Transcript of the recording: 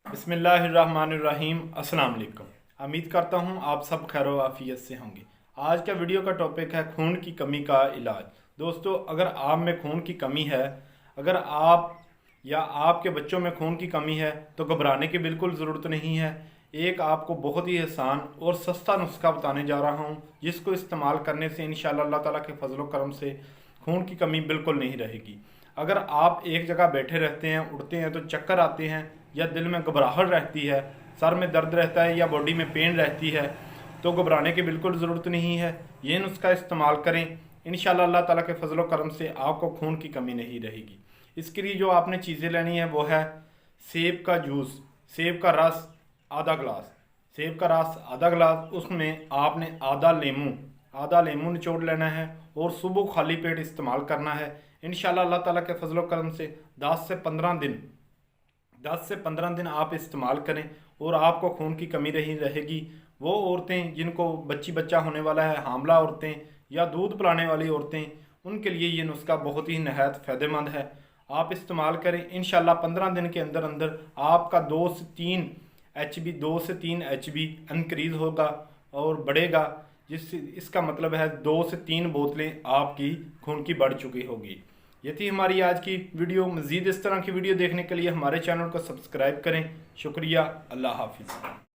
बिस्मिल्लाहिर्रहमानिर्रहीम। अस्सलाम वालेकुम। उम्मीद करता हूँ आप सब खैर व आफियत से होंगे। आज का वीडियो का टॉपिक है खून की कमी का इलाज। दोस्तों, अगर आप में खून की कमी है, अगर आप या आपके बच्चों में खून की कमी है तो घबराने की बिल्कुल ज़रूरत नहीं है। एक आपको बहुत ही आसान और सस्ता नुस्खा बताने जा रहा हूँ, जिसको इस्तेमाल करने से इंशाअल्लाह अल्लाह ताला के फजल करम से खून की कमी बिल्कुल नहीं रहेगी। अगर आप एक जगह बैठे रहते हैं, उठते हैं तो चक्कर आते हैं, या दिल में घबराहट रहती है, सर में दर्द रहता है या बॉडी में पेन रहती है, तो घबराने की बिल्कुल ज़रूरत नहीं है। ये नुस्खा इस्तेमाल करें, इंशाअल्लाह अल्लाह ताला के फजल करम से आपको खून की कमी नहीं रहेगी। इसके लिए जो आपने चीज़ें लेनी है वो है सेब का जूस, सेब का रस आधा गिलास, सेब का रस आधा गिलास, उसमें आपने आधा लेमू निचोड़ लेना है और सुबह खाली पेट इस्तेमाल करना है। इंशाअल्लाह अल्लाह ताला के फजल करम से 10 से 15 दिन आप इस्तेमाल करें और आपको खून की कमी नहीं रहेगी। वो औरतें जिनको बच्चा होने वाला है, हामला औरतें या दूध पिलाने वाली औरतें, उनके लिए ये नुस्खा बहुत ही नहायत फ़ायदेमंद है। आप इस्तेमाल करें, इंशाल्लाह 15 दिन के अंदर अंदर आपका 2 से 3 एचबी इंक्रीज़ होगा और बढ़ेगा, जिससे इसका मतलब है 2 से 3 बोतलें आपकी खून की बढ़ चुकी होगी। ये थी हमारी आज की वीडियो। मज़ीद इस तरह की वीडियो देखने के लिए हमारे चैनल को सब्सक्राइब करें। शुक्रिया। अल्लाह हाफिज़।